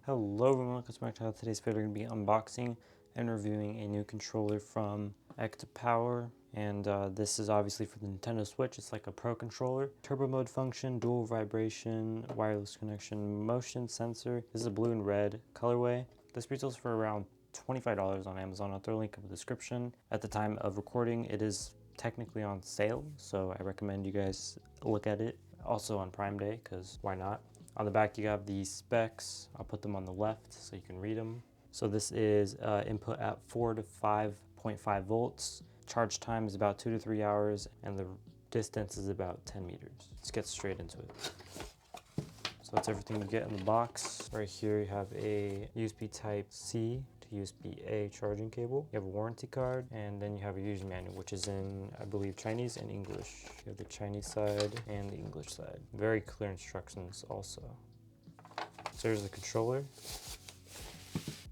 Hello everyone, welcome back to today's video. We're going to be unboxing and reviewing a new controller from ECHTPOWER, and this is obviously for the Nintendo Switch. It's like a pro controller. Turbo mode function, dual vibration, wireless connection, motion sensor. This is a blue and red colorway. This retails for around $25 on Amazon. I'll throw a link in the description. At the time of recording, it is technically on sale, so I recommend you guys look at it. Also on Prime Day, because why not? On the back you have the specs. I'll put them on the left so you can read them. So this is input at 4 to 5.5 volts. Charge time is about 2 to 3 hours and the distance is about 10 meters. Let's get straight into it. So that's everything you get in the box. Right here you have a USB Type-C to USB-A charging cable. You have a warranty card, and then you have a user manual, which is in, I believe, Chinese and English. You have the Chinese side and the English side. Very clear instructions also. So there's the controller.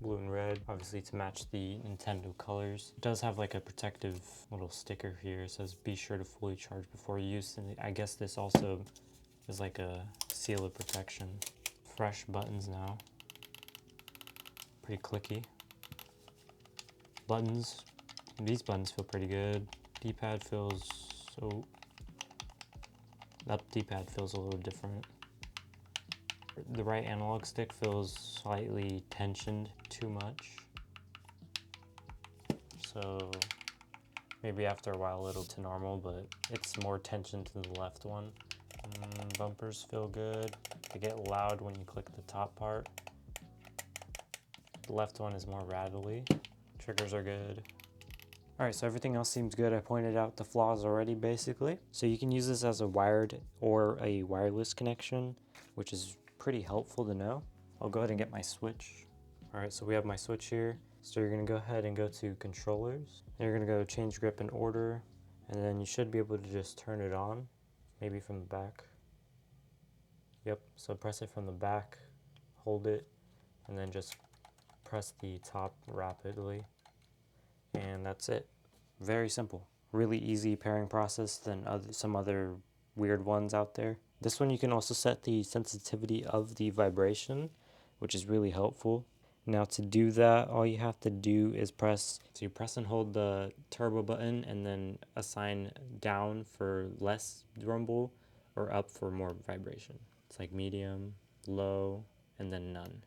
Blue and red, obviously to match the Nintendo colors. It does have like a protective little sticker here. It says be sure to fully charge before use, and I guess this also is like a seal of protection. Fresh buttons now. Pretty clicky. Buttons. These buttons feel pretty good. D-pad feels so... That D-pad feels a little different. The right analog stick feels slightly tensioned too much. So maybe after a while it'll to normal, but it's more tension to the left one. Bumpers feel good. They get loud when you click the top part. The left one is more rattly. Triggers are good. Alright, so everything else seems good. I pointed out the flaws already, basically. So you can use this as a wired or a wireless connection, which is pretty helpful to know. I'll go ahead and get my Switch. Alright, so we have my Switch here. So you're going to go ahead and go to controllers. And you're going to go change grip and order. And then you should be able to just turn it on, maybe from the back. Yep, so press it from the back, hold it, and then just press the top rapidly. And that's it. Very simple. Really easy pairing process than some other weird ones out there. This one you can also set the sensitivity of the vibration, which is really helpful. Now to do that, all you have to do is press and hold the turbo button and then assign down for less rumble or up for more vibration. It's like medium, low, and then none.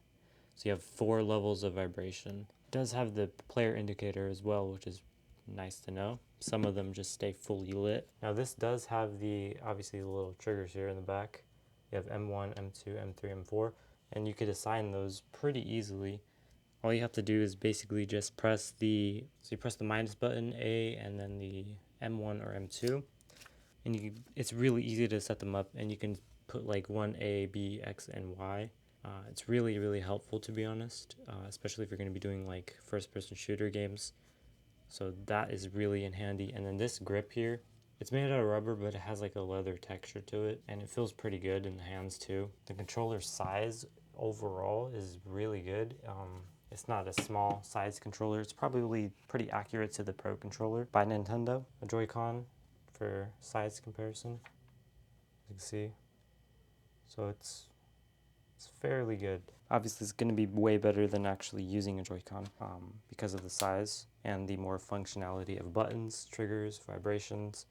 So you have 4 levels of vibration. It does have the player indicator as well, which is nice to know. Some of them just stay fully lit. Now this does have obviously the little triggers here in the back. You have M1, M2, M3, M4, and you could assign those pretty easily. All you have to do is basically just press you press the minus button, A, and then the M1 or M2. And it's really easy to set them up, and you can put like 1 A, B, X, and Y. It's really, really helpful, to be honest, especially if you're going to be doing like first-person shooter games. So that is really in handy. And then this grip here, it's made out of rubber, but it has like a leather texture to it, and it feels pretty good in the hands too. The controller size overall is really good. It's not a small size controller. It's probably pretty accurate to the Pro controller by Nintendo. A Joy-Con for size comparison, as you can see. So it's fairly good. Obviously it's going to be way better than actually using a Joy-Con because of the size and the more functionality of buttons, triggers, vibrations.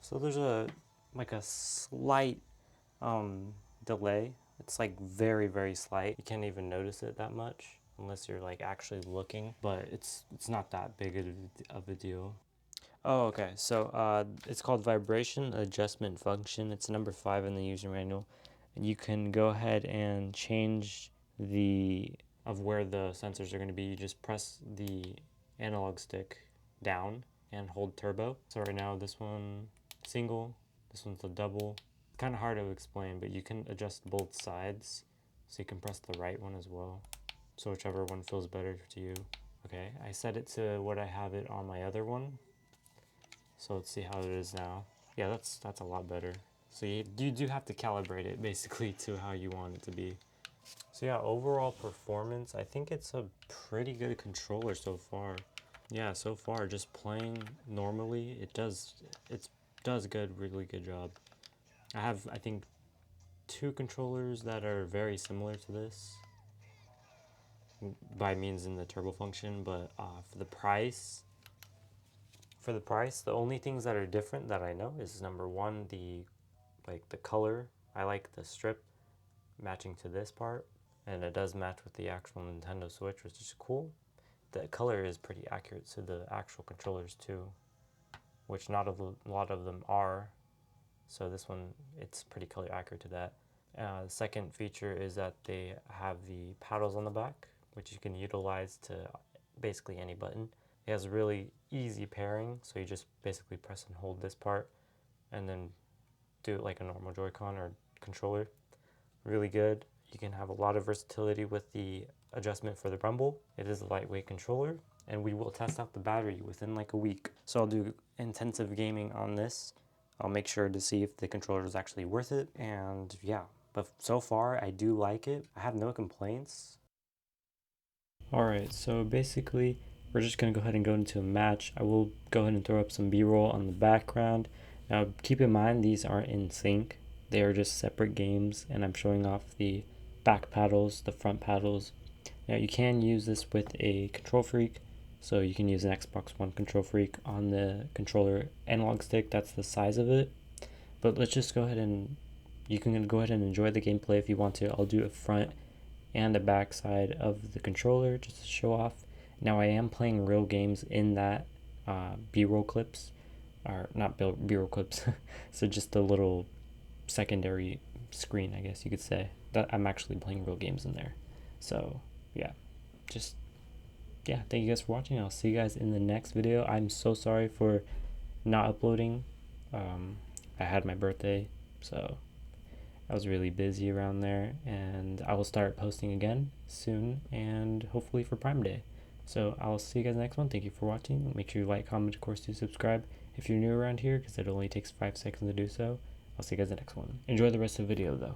So there's like a slight delay. It's like very, very slight. You can't even notice it that much unless you're like actually looking, but it's not that big of a deal. Oh, okay. So it's called vibration adjustment function. It's number 5 in the user manual. And you can go ahead and change of where the sensors are going to be. You just press the analog stick down and hold turbo. So right now this one single, this one's a double. It's kind of hard to explain, but you can adjust both sides. So you can press the right one as well. So whichever one feels better to you. Okay, I set it to what I have it on my other one. So let's see how it is now. Yeah, that's a lot better. So you do have to calibrate it basically to how you want it to be. So yeah, overall performance, I think it's a pretty good controller so far. yeah, so far just playing normally, it does good, really good job. I have, I think, 2 controllers that are very similar to this by means in the turbo function, but for the price, the only things that are different that I know is number one, the color. I like the strip matching to this part, and it does match with the actual Nintendo Switch, which is cool. The color is pretty accurate to the actual controllers too, which not a lot of them are. So this one, it's pretty color accurate to that. The second feature is that they have the paddles on the back, which you can utilize to basically any button. It has really easy pairing, so you just basically press and hold this part and then do it like a normal Joy-Con or controller. Really good. You can have a lot of versatility with the adjustment for the rumble. It is a lightweight controller, and we will test out the battery within like a week. So I'll do intensive gaming on this. I'll make sure to see if the controller is actually worth it, and yeah. But so far, I do like it. I have no complaints. Alright, so basically, we're just going to go ahead and go into a match. I will go ahead and throw up some B-roll on the background. Now, keep in mind, these aren't in sync. They are just separate games, and I'm showing off the back paddles, the front paddles. Now, you can use this with a Control Freak, so you can use an Xbox One Control Freak on the controller analog stick. That's the size of it. But let's just go ahead and, you can go ahead and enjoy the gameplay if you want to. I'll do a front and the back side of the controller just to show off. Now I am playing real games in that B-roll clips, or not B-roll clips, so just the little secondary screen, I guess you could say, that I'm actually playing real games in there. So yeah, thank you guys for watching. I'll see you guys in the next video. I'm so sorry for not uploading. I had my birthday, so I was really busy around there, and I will start posting again soon, and hopefully for Prime Day. So I'll see you guys next one. Thank you for watching. Make sure you like, comment, of course, do subscribe if you're new around here, because it only takes 5 seconds to do so. I'll see you guys in the next one. Enjoy the rest of the video, though.